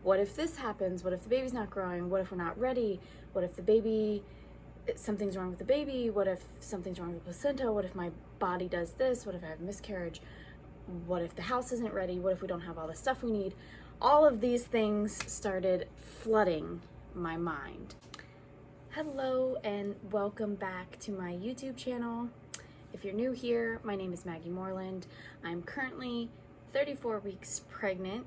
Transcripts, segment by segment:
what if this happens? What if the baby's not growing? What if we're not ready? What if something's wrong with the baby? What if something's wrong with the placenta? What if my body does this? What if I have a miscarriage? What if the house isn't ready? What if we don't have all the stuff we need? All of these things started flooding my mind. Hello and welcome back to my YouTube channel. If you're new here, my name is Maggie Moreland. I'm currently 34 weeks pregnant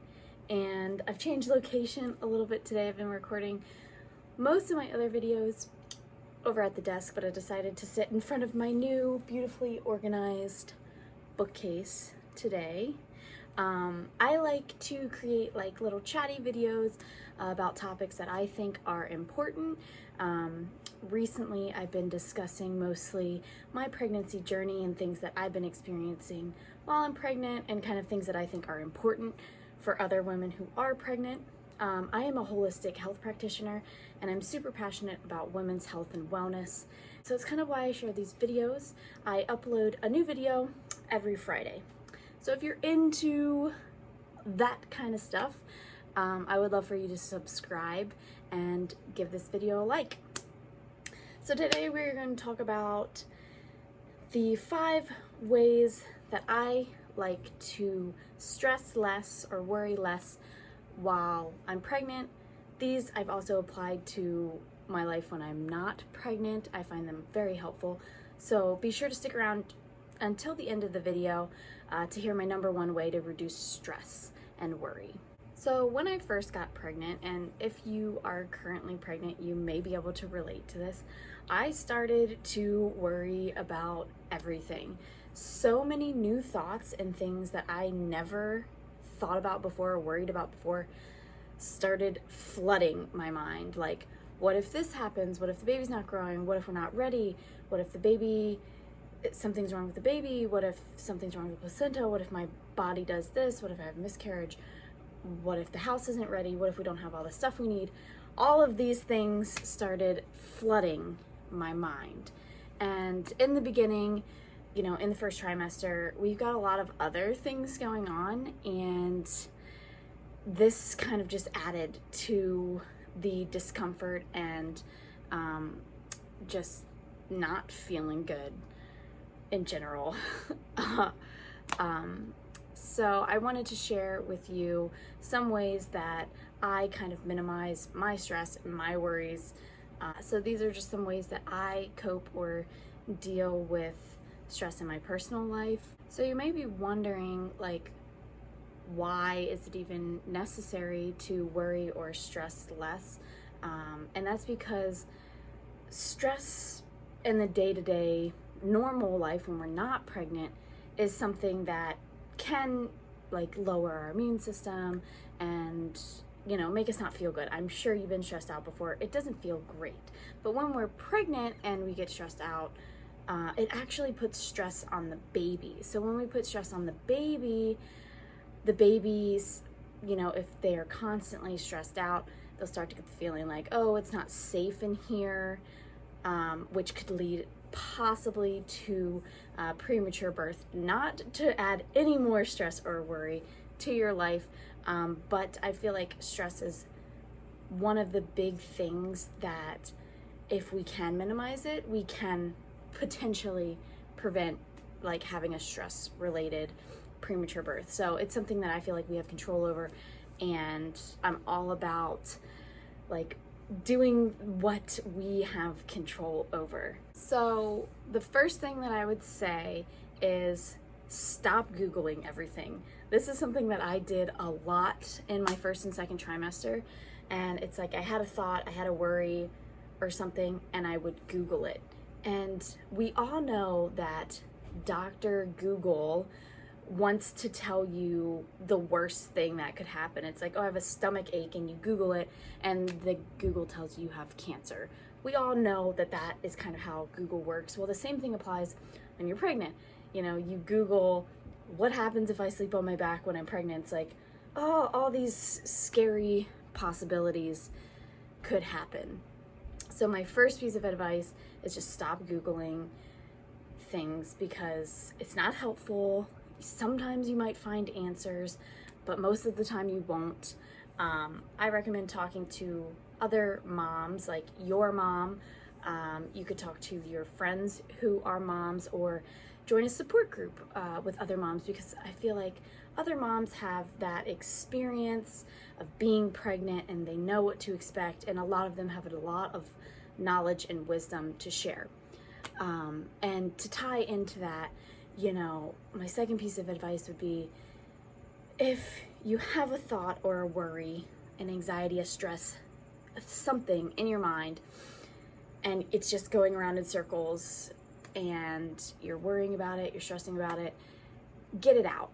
and I've changed location a little bit today. I've been recording most of my other videos over at the desk, but I decided to sit in front of my new beautifully organized bookcase today. I like to create like little chatty videos about topics that I think are important. Recently I've been discussing mostly my pregnancy journey and things that I've been experiencing while I'm pregnant and kind of things that I think are important for other women who are pregnant. I am a holistic health practitioner and I'm super passionate about women's health and wellness. So it's kind of why I share these videos. I upload a new video every Friday. So if you're into that kind of stuff, I would love for you to subscribe and give this video a like. So today we're going to talk about the 5 ways that I like to stress less or worry less while I'm pregnant. These I've also applied to my life when I'm not pregnant. I find them very helpful. So be sure to stick around until the end of the video to hear my number 1 way to reduce stress and worry. So when I first got pregnant, and if you are currently pregnant, you may be able to relate to this, I started to worry about everything. So many new thoughts and things that I never thought about before or worried about before started flooding my mind. Like, what if this happens? What if the baby's not growing? What if we're not ready? What if something's wrong with the baby? What if something's wrong with the placenta? What if my body does this? What if I have a miscarriage? What if the house isn't ready? What if we don't have all the stuff we need? All of these things started flooding my mind. And in the beginning, you know, in the first trimester, we've got a lot of other things going on, and this kind of just added to the discomfort and just not feeling good in general. So I wanted to share with you some ways that I kind of minimize my stress and my worries. So these are just some ways that I cope or deal with stress in my personal life. So you may be wondering, like, why is it even necessary to worry or stress less? And that's because stress in the day-to-day normal life when we're not pregnant is something that can like lower our immune system and, you know, make us not feel good. I'm sure you've been stressed out before. It doesn't feel great. But when we're pregnant and we get stressed out, it actually puts stress on the baby. So when we put stress on the babies, you know, if they are constantly stressed out, they'll start to get the feeling like, oh, it's not safe in here, which could lead possibly to premature birth. Not to add any more stress or worry to your life, but I feel like stress is one of the big things that if we can minimize it, we can potentially prevent like having a stress related premature birth. So it's something that I feel like we have control over, and I'm all about like doing what we have control over. So the first thing that I would say is stop Googling everything. This is something that I did a lot in my first and second trimester, and it's like I had a thought, I had a worry or something, and I would Google it. And we all know that Dr. Google wants to tell you the worst thing that could happen. It's like, oh, I have a stomach ache, and you Google it and the Google tells you have cancer. We all know that that is kind of how Google works. Well, the same thing applies when you're pregnant. You know, you Google what happens if I sleep on my back when I'm pregnant. It's like, oh, all these scary possibilities could happen. So my first piece of advice is just stop Googling things because it's not helpful. Sometimes you might find answers, but most of the time you won't. I recommend talking to other moms, like your mom. You could talk to your friends who are moms, or join a support group with other moms, because I feel like other moms have that experience of being pregnant and they know what to expect, and a lot of them have a lot of knowledge and wisdom to share. And to tie into that, my second piece of advice would be, if you have a thought or a worry, an anxiety, a stress, something in your mind, and it's just going around in circles, and you're worrying about it, you're stressing about it, get it out.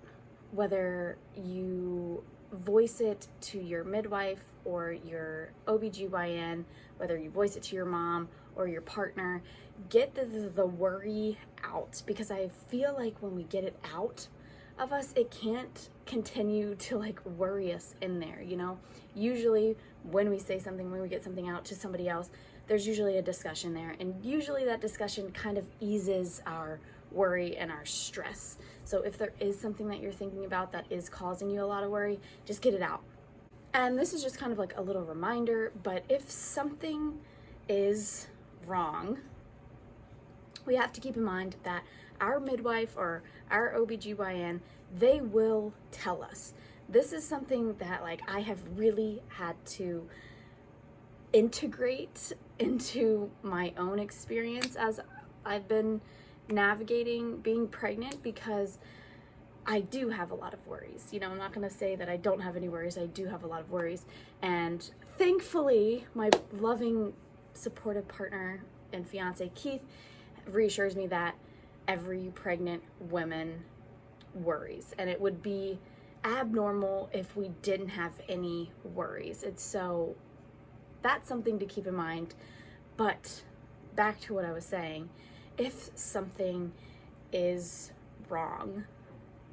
Whether you voice it to your midwife or your OBGYN, whether you voice it to your mom or your partner, get the worry out, because I feel like when we get it out of us, it can't continue to worry us in there. Usually when we say something, when we get something out to somebody else, there's usually a discussion there, and usually that discussion kind of eases our worry and our stress. So if there is something that you're thinking about that is causing you a lot of worry, just get it out. And this is just kind of like a little reminder, but if something is wrong, we have to keep in mind that our midwife or our OBGYN, they will tell us. This is something that I have really had to integrate into my own experience as I've been navigating being pregnant, because I do have a lot of worries. I'm not going to say that I don't have any worries. I do have a lot of worries. And thankfully, my loving, supportive partner and fiance, Keith, reassures me that every pregnant woman worries. And it would be abnormal if we didn't have any worries. That's something to keep in mind. But back to what I was saying, if something is wrong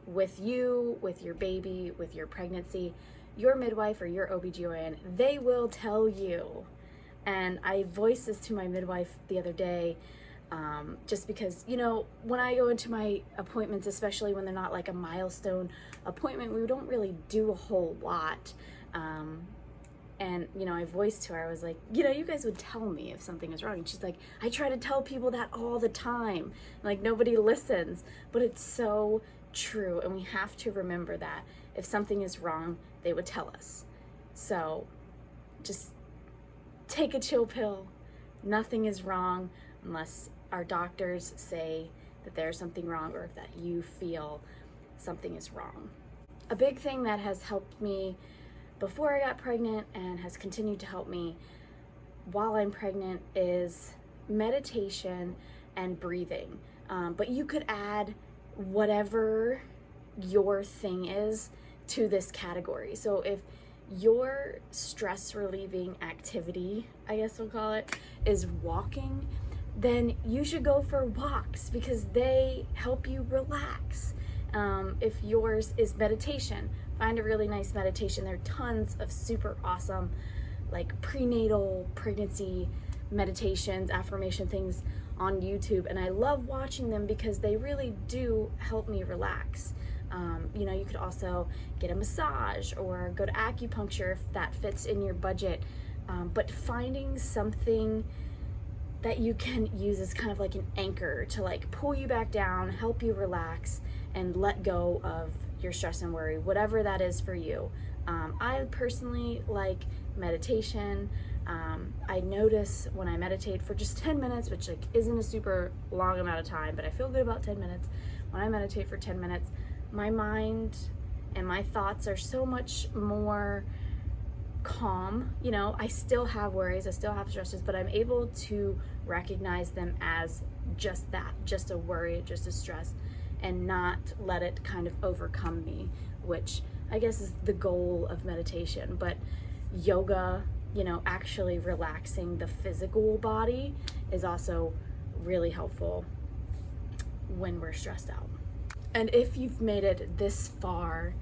with you, with your baby, with your pregnancy, your midwife or your OBGYN, they will tell you. And I voiced this to my midwife the other day, just because, when I go into my appointments, especially when they're not a milestone appointment, we don't really do a whole lot. And, I voiced to her, I was like, you guys would tell me if something is wrong. And she's like, I try to tell people that all the time. Nobody listens. But it's so true. And we have to remember that if something is wrong, they would tell us. So just take a chill pill. Nothing is wrong unless our doctors say that there's something wrong, or if that you feel something is wrong. A big thing that has helped me before I got pregnant and has continued to help me while I'm pregnant is meditation and breathing. But you could add whatever your thing is to this category. So if your stress relieving activity, I guess we'll call it, is walking, then you should go for walks, because they help you relax. If yours is meditation, find a really nice meditation. There are tons of super awesome prenatal pregnancy meditations, affirmation things on YouTube, and I love watching them because they really do help me relax. You could also get a massage or go to acupuncture if that fits in your budget, but finding something that you can use as kind of an anchor to pull you back down, help you relax, and let go of your stress and worry, whatever that is for you. I personally like meditation. I notice when I meditate for just 10 minutes, which isn't a super long amount of time, but I feel good about 10 minutes. When I meditate for 10 minutes, my mind and my thoughts are so much more calm. I still have worries, I still have stresses, but I'm able to recognize them as just that, just a worry, just a stress, and not let it kind of overcome me, which I guess is the goal of meditation. But yoga, actually relaxing the physical body is also really helpful when we're stressed out. And if you've made it this far,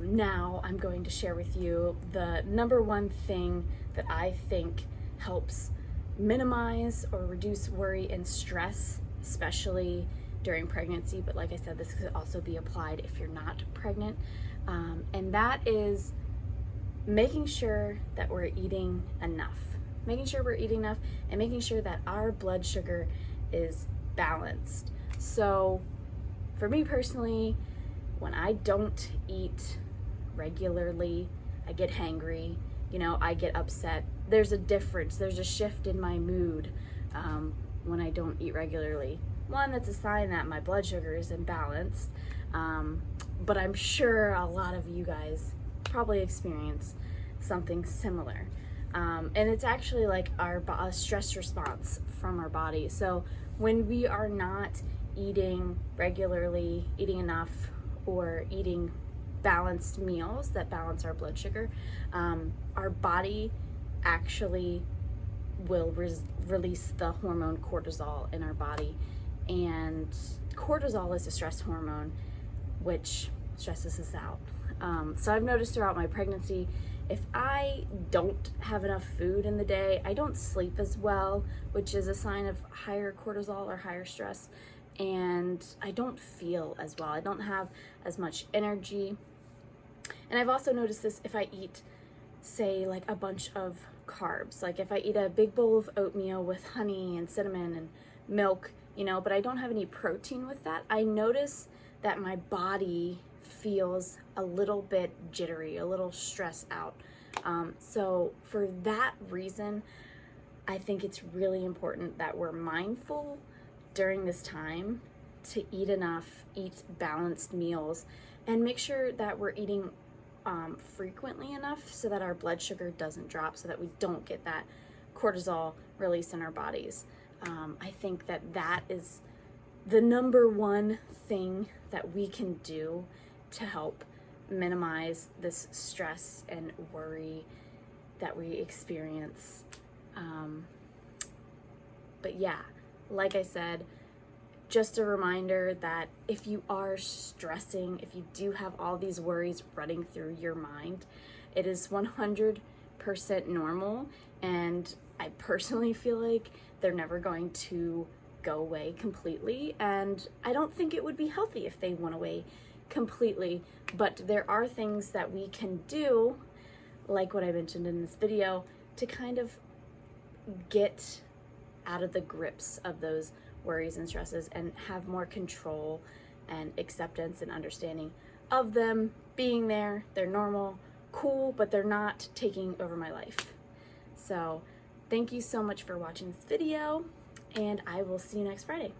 now I'm going to share with you the number one thing that I think helps minimize or reduce worry and stress, especially during pregnancy. But like I said, this could also be applied if you're not pregnant. And that is making sure that we're eating enough. Making sure we're eating enough and making sure that our blood sugar is balanced. So for me personally, when I don't eat regularly, I get hangry, I get upset. There's a difference, there's a shift in my mood when I don't eat regularly. One, that's a sign that my blood sugar is imbalanced, but I'm sure a lot of you guys probably experience something similar. And it's actually like a stress response from our body. So when we are not eating regularly, eating enough, or eating balanced meals that balance our blood sugar, our body actually will release the hormone cortisol in our body. And cortisol is a stress hormone which stresses us out. So I've noticed throughout my pregnancy, if I don't have enough food in the day, I don't sleep as well, which is a sign of higher cortisol or higher stress, and I don't feel as well. I don't have as much energy. And I've also noticed this if I eat, say, like a bunch of carbs. Like if I eat a big bowl of oatmeal with honey and cinnamon and milk, but I don't have any protein with that, I notice that my body feels a little bit jittery, a little stressed out. So for that reason, I think it's really important that we're mindful during this time to eat enough, eat balanced meals, and make sure that we're eating frequently enough so that our blood sugar doesn't drop, so that we don't get that cortisol release in our bodies. I think that is the number one thing that we can do to help minimize this stress and worry that we experience. But yeah, like I said, just a reminder that if you are stressing, if you do have all these worries running through your mind, it is 100% normal, and I personally feel like they're never going to go away completely, and I don't think it would be healthy if they went away completely. But there are things that we can do, like what I mentioned in this video, to kind of get out of the grips of those worries and stresses and have more control and acceptance and understanding of them being there. They're normal, cool, but they're not taking over my life. So thank you so much for watching this video, and I will see you next Friday.